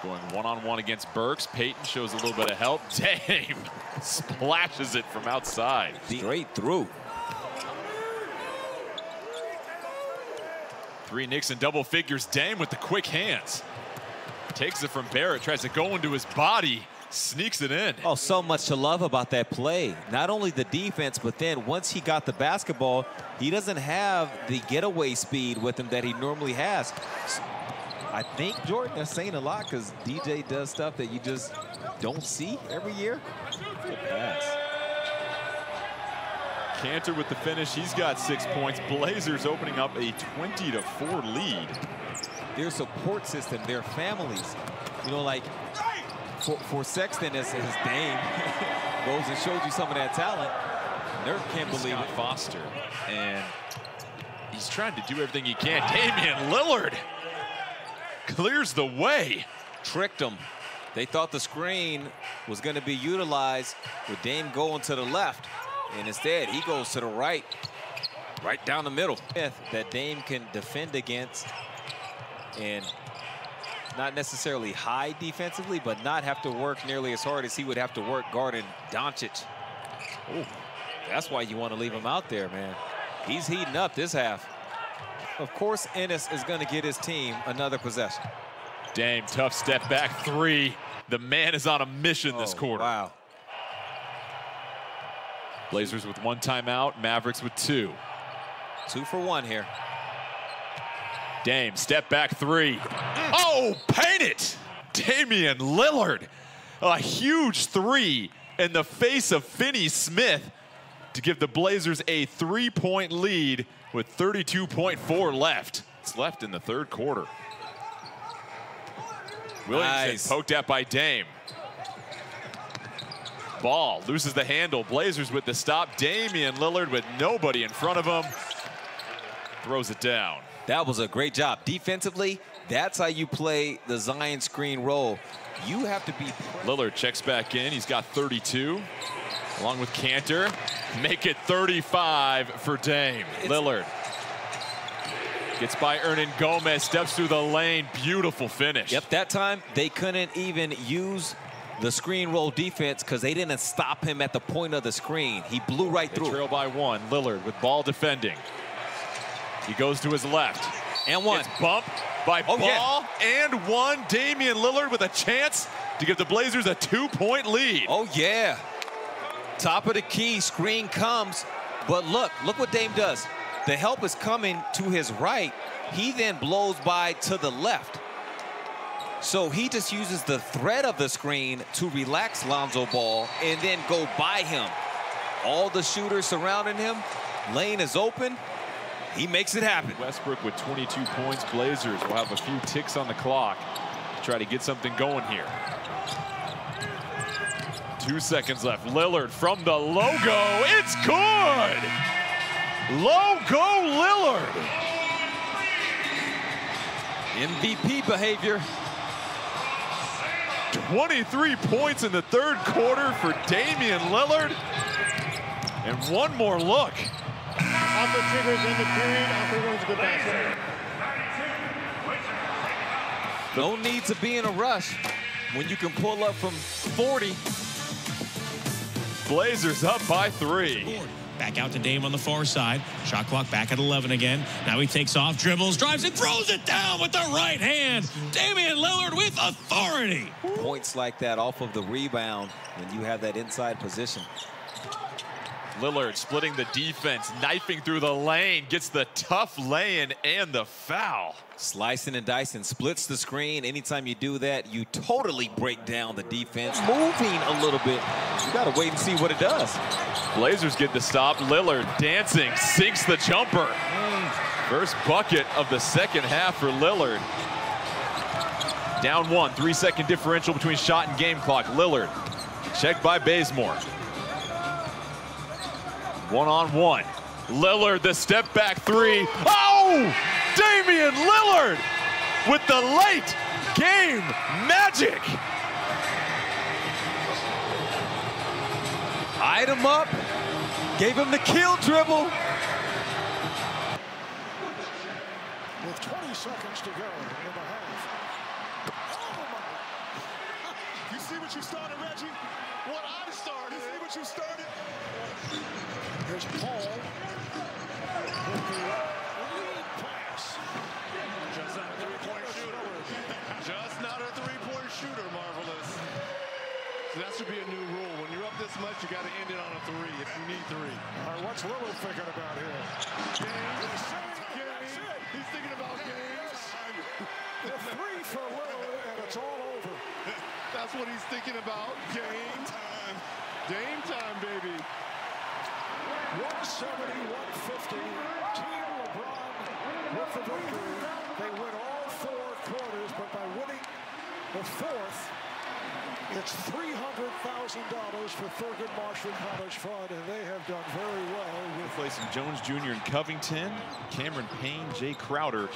Going one-on-one against Burks. Payton shows a little bit of help. Dame splashes it from outside. Straight through. 3 Knicks in double figures. Dame with the quick hands. Takes it from Barrett, tries to go into his body, sneaks it in. Oh, so much to love about that play. Not only the defense, but then once he got the basketball, he doesn't have the getaway speed with him that he normally has. I think, Jordan, that's saying a lot because DJ does stuff that you just don't see every year. Good pass. Cantor with the finish. He's got 6 points. Blazers opening up a 20-4 lead. Their support system, their families, you know, like for Sexton as Dame goes and shows you some of that talent. Nurk can't believe it. Foster, and he's trying to do everything he can. Damian Lillard clears the way. Tricked them. They thought the screen was going to be utilized with Dame going to the left, and instead he goes to the right down the middle. That Dame can defend against and not necessarily high defensively, but not have to work nearly as hard as he would have to work guarding Doncic. Ooh, that's why you want to leave him out there, man. He's heating up this half. Of course, Ennis is going to get his team another possession. Dame, tough step back 3. The man is on a mission this quarter. Wow. Blazers with 1 timeout, Mavericks with 2. 2-for-1 here. Dame, step back 3. Oh, paint it! Damian Lillard, a huge 3 in the face of Finney Smith to give the Blazers a 3-point lead with 32.4 left. It's left in the 3rd quarter. Williamson poked at by Dame. Ball loses the handle. Blazers with the stop. Damian Lillard with nobody in front of him. Throws it down. That was a great job. Defensively, that's how you play the Zion screen roll. You have to be... Lillard checks back in. He's got 32, along with Cantor. Make it 35 for Dame. Lillard gets by Hernan Gomez, steps through the lane. Beautiful finish. Yep, that time they couldn't even use the screen roll defense because they didn't stop him at the point of the screen. He blew right through. They trail by 1. Lillard with ball defending. He goes to his left. And 1. It's bumped by Ball and 1. Damian Lillard with a chance to give the Blazers a 2-point lead. Oh, yeah. Top of the key, screen comes. But look what Dame does. The help is coming to his right. He then blows by to the left. So he just uses the threat of the screen to relax Lonzo Ball and then go by him. All the shooters surrounding him. Lane is open. He makes it happen. Westbrook with 22 points. Blazers will have a few ticks on the clock to try to get something going here. 2 seconds left. Lillard from the logo. It's good! Logo Lillard. MVP behavior. 23 points in the 3rd quarter for Damian Lillard. And 1 more look. Off the triggers in the period. Off runs a good basket. No need to be in a rush when you can pull up from 40. Blazers up by 3. Back out to Dame on the far side. Shot clock back at 11 again. Now he takes off, dribbles, drives, and throws it down with the right hand. Damian Lillard with authority. Points like that off of the rebound when you have that inside position. Lillard splitting the defense, knifing through the lane, gets the tough lay-in and the foul. Slicing and dicing, splits the screen. Anytime you do that, you totally break down the defense. Moving a little bit got to wait and see what it does. Blazers get the stop. Lillard dancing, sinks the jumper. First bucket of the second half for Lillard. Down 1, 3-second differential between shot and game clock. Lillard checked by Bazemore. 1-on-1. Lillard, the step back three. Oh! Damian Lillard with the late game magic. Eyed him up, gave him the kill dribble. With 20 seconds to go in the half. Oh my! You see what you started, Reggie? What I started. You see what you started? Here's Paul with the lead pass. Just not a three-point shooter. Just not a three-point shooter, Marvelous. So that should be a new rule. When you're up this much, you got to end it on a three if you need three. All right, what's Lillard thinking about here? He's thinking about games. The three for Lillard, and it's all over. That's what he's thinking about. Game time. Game time, baby. 170-150. Team LeBron with the victory. They win all 4 quarters, but by winning the fourth, it's $300,000 for Thurgood Marshall College Fund, and they have done very well. Replacing Jones Jr. in Covington, Cameron Payne, Jay Crowder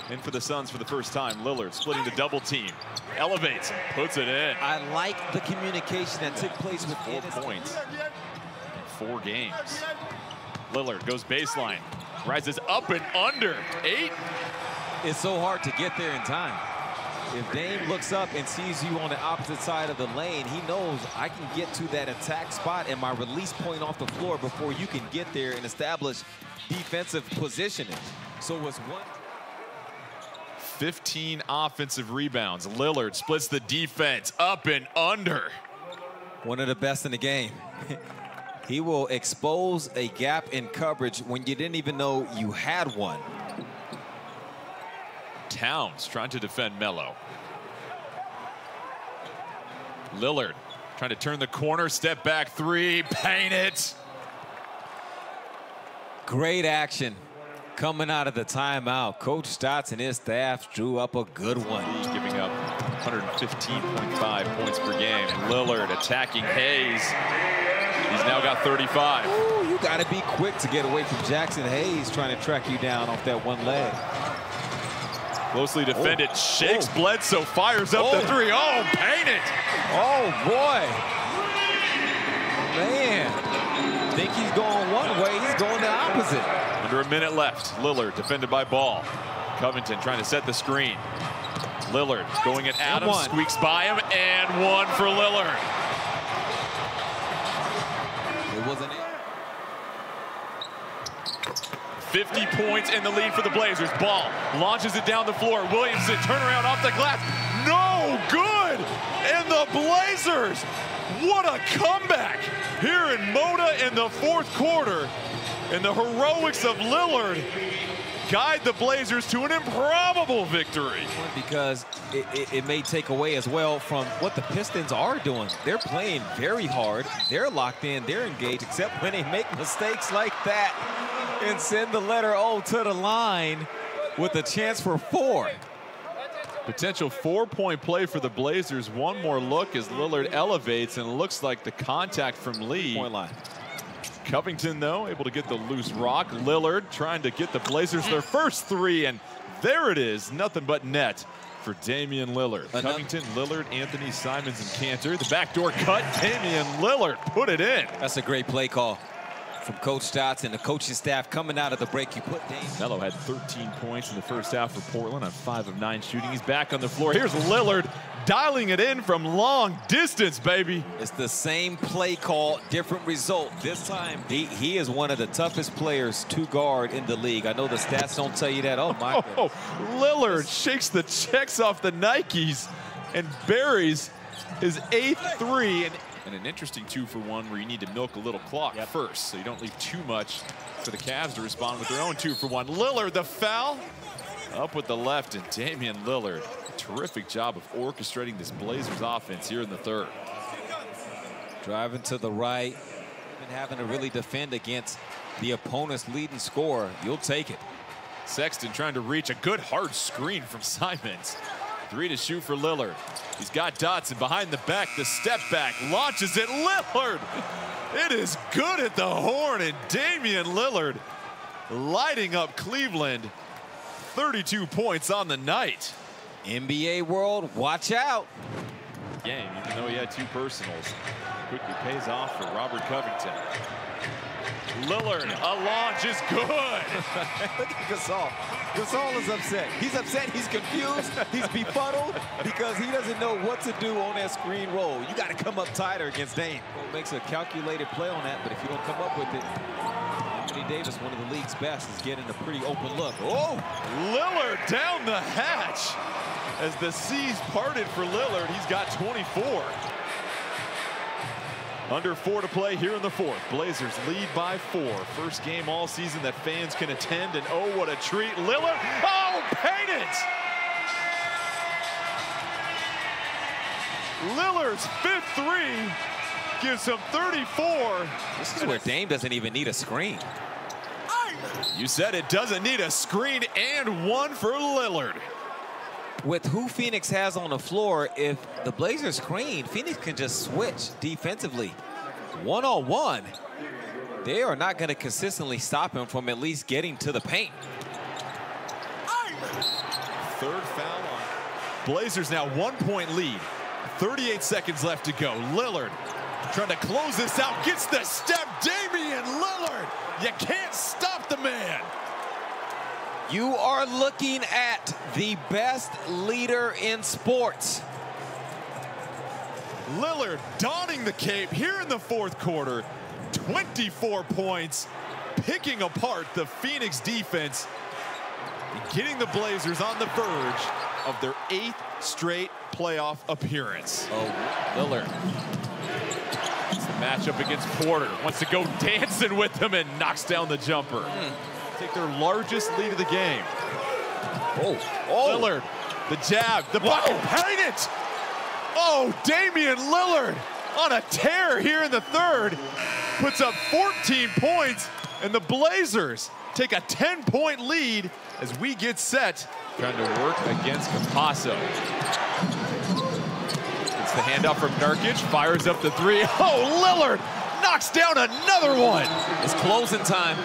in for the Suns for the first time. Lillard splitting the double team, elevates, puts it in. I like the communication that took place with 4 points in 4 games. Lillard goes baseline, rises up and under 8. It's so hard to get there in time. If Dame looks up and sees you on the opposite side of the lane, he knows I can get to that attack spot and my release point off the floor before you can get there and establish defensive positioning. So it's 15 offensive rebounds. Lillard splits the defense up and under. One of the best in the game. He will expose a gap in coverage when you didn't even know you had one. Towns trying to defend Melo. Lillard trying to turn the corner, step back 3, paint it. Great action coming out of the timeout. Coach Stotts and his staff drew up a good one. He's giving up 115.5 points per game. Lillard attacking Hayes. He's now got 35. Ooh, you got to be quick to get away from Jackson Hayes trying to track you down off that one leg. Closely defended, shakes Bledsoe, fires up the 3. Oh, paint it! Oh, boy. Man, think he's going one way, he's going the opposite. Under a minute left. Lillard defended by Ball. Covington trying to set the screen. Lillard going at Adams, squeaks by him, and 1 for Lillard. It wasn't it. 50 points in the lead for the Blazers. Ball launches it down the floor. Williamson turnaround off the glass. No good! And the Blazers, what a comeback here in Moda in the 4th quarter. And the heroics of Lillard guide the Blazers to an improbable victory. Because it may take away as well from what the Pistons are doing. They're playing very hard. They're locked in. They're engaged, except when they make mistakes like that and send the letter O to the line with a chance for 4. Potential 4-point play for the Blazers. One more look as Lillard elevates, and it looks like the contact from Lee. Point line. Covington, though, able to get the loose rock. Lillard trying to get the Blazers their first 3, and there it is. Nothing but net for Damian Lillard. Covington, Lillard, Anthony, Simons, and Cantor. The backdoor cut. Damian Lillard put it in. That's a great play call from Coach Stotts and the coaching staff coming out of the break. You put Dame. Melo had 13 points in the first half for Portland on 5 of 9 shooting. He's back on the floor. Here's Lillard dialing it in from long distance, baby. It's the same play call, different result. This time, he is one of the toughest players to guard in the league. I know the stats don't tell you that. Oh, my goodness. Lillard shakes the checks off the Nikes and buries his 8th 3. And an interesting 2-for-1 where you need to milk a little clock first, so you don't leave too much for the Cavs to respond with their own 2-for-1. Lillard, the foul, up with the left, and Damian Lillard, terrific job of orchestrating this Blazers offense here in the 3rd. Driving to the right, even having to really defend against the opponent's leading scorer. You'll take it. Sexton trying to reach a good hard screen from Simons. 3 to shoot for Lillard. He's got Dotson behind the back. The step back launches it. Lillard. It is good at the horn, and Damian Lillard lighting up Cleveland. 32 points on the night. NBA world, watch out. Game, even though he had 2 personals, quickly pays off for Robert Covington. Lillard, a launch is good. Look at Gasol. Gasol is upset. He's upset, he's confused, he's befuddled because he doesn't know what to do on that screen roll. You got to come up tighter against Dame. Makes a calculated play on that, but if you don't come up with it, Anthony Davis, one of the league's best, is getting a pretty open look. Oh! Lillard down the hatch. As the seas parted for Lillard, he's got 24. Under 4 to play here in the 4th. Blazers lead by 4. First game all season that fans can attend, and oh, what a treat. Lillard, oh, paint it! Lillard's 5th 3 gives him 34. This is where Dame doesn't even need a screen. You said it, doesn't need a screen, and 1 for Lillard. With who Phoenix has on the floor, if the Blazers screen, Phoenix can just switch defensively. One-on-one, they are not going to consistently stop him from at least getting to the paint. 3rd foul on. Blazers now 1-point lead. 38 seconds left to go. Lillard trying to close this out, gets the step. Damian Lillard, you can't stop the man. You are looking at the best leader in sports. Lillard donning the cape here in the 4th quarter. 24 points, picking apart the Phoenix defense and getting the Blazers on the verge of their 8th straight playoff appearance. Oh, Lillard. It's the matchup against Porter. Wants to go dancing with him and knocks down the jumper. Take their largest lead of the game. Oh, Lillard, the jab, the bucket, paint it! Oh, Damian Lillard on a tear here in the 3rd. Puts up 14 points, and the Blazers take a 10-point lead as we get set. Trying to work against Campasso. It's the handoff from Nurkic, fires up the 3. Oh, Lillard knocks down another one. It's closing time.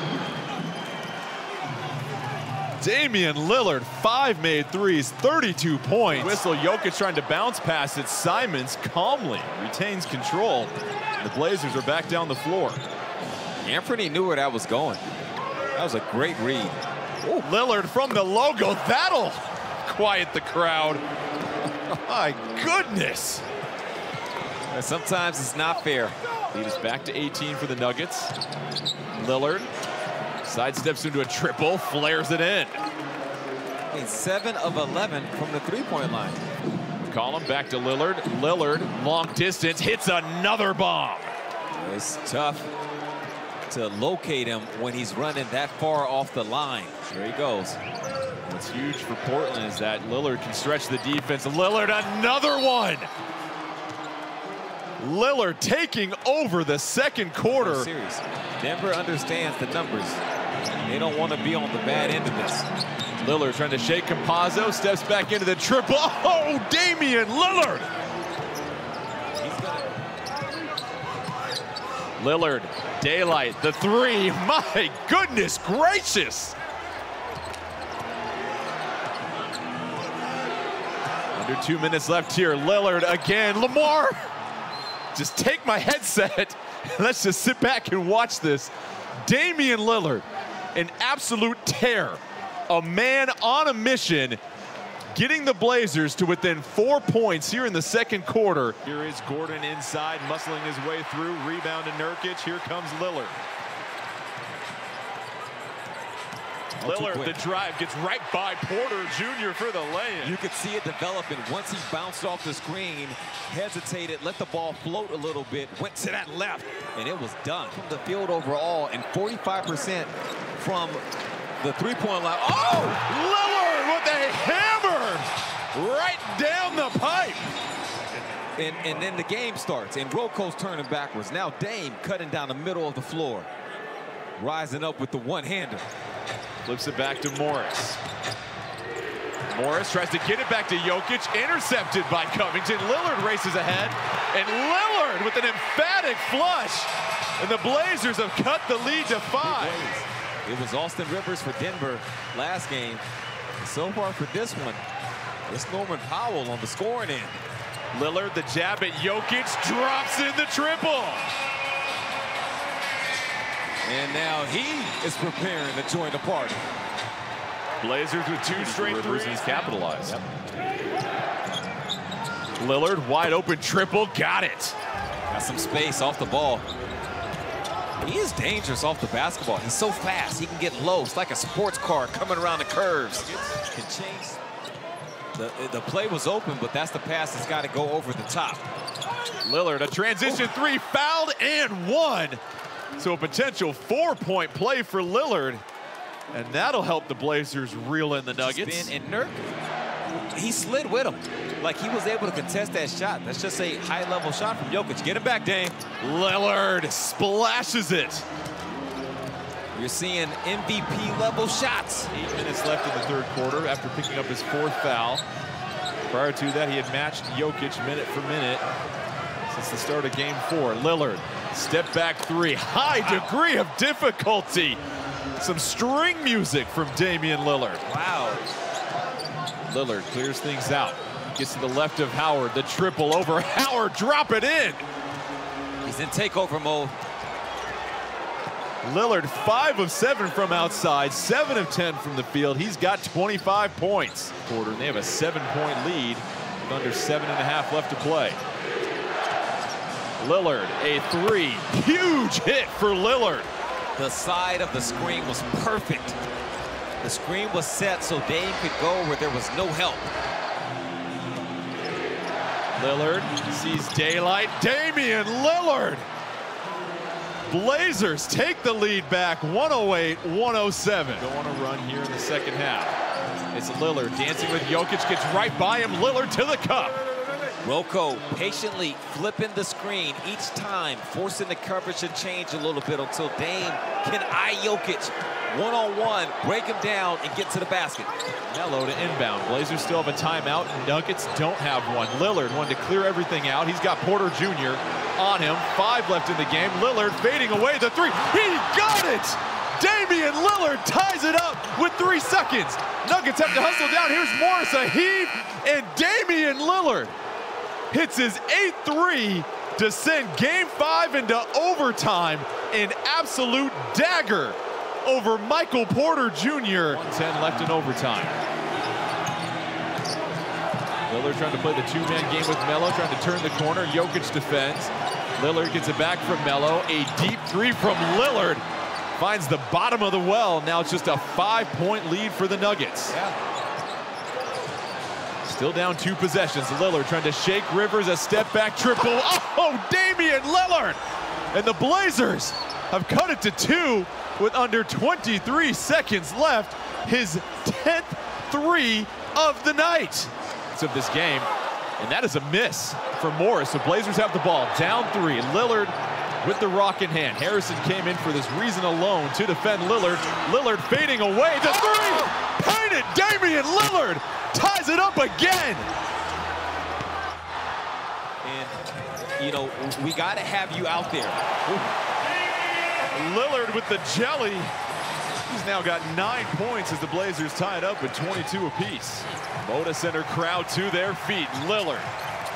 Damian Lillard, 5 made threes, 32 points. Whistle, Jokic trying to bounce pass it. Simons calmly retains control. The Blazers are back down the floor. Anthony knew where that was going. That was a great read. Ooh, Lillard from the logo. That'll quiet the crowd. My goodness. And sometimes it's not fair. Lead is back to 18 for the Nuggets. Lillard sidesteps into a triple, flares it in. 7 of 11 from the 3-point line. Column back to Lillard. Lillard, long distance, hits another bomb. It's tough to locate him when he's running that far off the line. There he goes. What's huge for Portland is that Lillard can stretch the defense. Lillard, another one. Lillard taking over the 2nd quarter. Series. Denver understands the numbers. They don't want to be on the bad end of this. Lillard trying to shake Campasso, steps back into the triple. Oh, Damian Lillard! Lillard, daylight, the 3. My goodness gracious! Under 2 minutes left here. Lillard again. Lamar, just take my headset. Let's just sit back and watch this. Damian Lillard, an absolute tear. A man on a mission, getting the Blazers to within 4 points here in the 2nd quarter. Here is Gordon inside, muscling his way through. Rebound to Nurkic. Here comes Lillard. Lillard, the drive, gets right by Porter Jr. for the lay-in. You could see it developing. Once he bounced off the screen, hesitated, let the ball float a little bit, went to that left, and it was done. From the field overall, and 45% from the 3-point line. Oh! Lillard with a hammer right down the pipe. And then the game starts, and Rocco's turning backwards. Now Dame cutting down the middle of the floor. Rising up with the one-hander. Flips it back to Morris. Morris tries to get it back to Jokic, intercepted by Covington. Lillard races ahead, and Lillard with an emphatic flush. And the Blazers have cut the lead to 5. It was Austin Rivers for Denver last game. So far for this one, it's Norman Powell on the scoring end. Lillard, the jab at Jokic, drops in the triple. And now he is preparing to join the party. Blazers with 2 straight threes. He's capitalized. Yep. Lillard, wide open triple, got it. Got some space off the ball. He is dangerous off the basketball. He's so fast, he can get low. It's like a sports car coming around the curves. Can change. The play was open, but that's the pass that's got to go over the top. Lillard, a transition 3, fouled and 1. So a potential 4-point play for Lillard. And that'll help the Blazers reel in the Nuggets. And Nurk, he slid with him. Like he was able to contest that shot. That's just a high-level shot from Jokic. Get him back, Dame. Lillard splashes it. You're seeing MVP-level shots. 8 minutes left in the third quarter after picking up his 4th foul. Prior to that, he had matched Jokic minute for minute since the start of game 4. Lillard, step back 3. High degree of difficulty. Some string music from Damian Lillard. Wow. Lillard clears things out. Gets to the left of Howard. The triple over Howard. Drop it in. He's in takeover mode. Lillard 5 of 7 from outside, 7 of 10 from the field. He's got 25 points. Quarter, and they have a 7-point lead with under 7.5 left to play. Lillard, a 3. Huge hit for Lillard. The side of the screen was perfect. The screen was set so Dame could go where there was no help. Lillard sees daylight. Damian Lillard. Blazers take the lead back, 108-107. Go on a run here in the second half. It's Lillard dancing with Jokic, gets right by him. Lillard to the cup. Rocco patiently flipping the screen each time, forcing the coverage to change a little bit until Dame can eye Jokic one-on-one, break him down, and get to the basket. Melo to inbound. Blazers still have a timeout. Nuggets don't have one. Lillard wanted to clear everything out. He's got Porter Jr. on him. 5 left in the game. Lillard fading away the 3. He got it! Damian Lillard ties it up with 3 seconds. Nuggets have to hustle down. Here's Morris, a heave, and Damian Lillard hits his 8th 3 to send Game 5 into overtime. An absolute dagger over Michael Porter Jr. 1:10 left in overtime. Lillard trying to play the 2-man game with Melo, trying to turn the corner. Jokic defends. Lillard gets it back from Melo. A deep 3 from Lillard. Finds the bottom of the well. Now it's just a 5-point lead for the Nuggets. Yeah. Still down 2 possessions. Lillard trying to shake Rivers, a step back triple. Oh, Damian Lillard! And the Blazers have cut it to 2 with under 23 seconds left. His 10th 3 of the night. Of this game, and that is a miss for Morris. The Blazers have the ball down 3. Lillard with the rock in hand. Harrison came in for this reason alone to defend Lillard. Lillard fading away. The 3! Painted! Damian Lillard ties it up again. And, you know, we got to have you out there. Lillard with the jelly. He's now got 9 points as the Blazers tie it up with 22 apiece. Moda Center crowd to their feet. Lillard,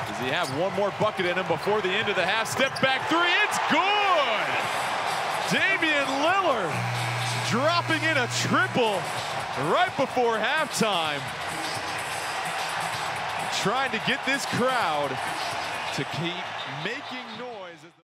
does he have one more bucket in him before the end of the half? Step back 3, it's good! Damian Lillard dropping in a triple right before halftime. Trying to get this crowd to keep making noise.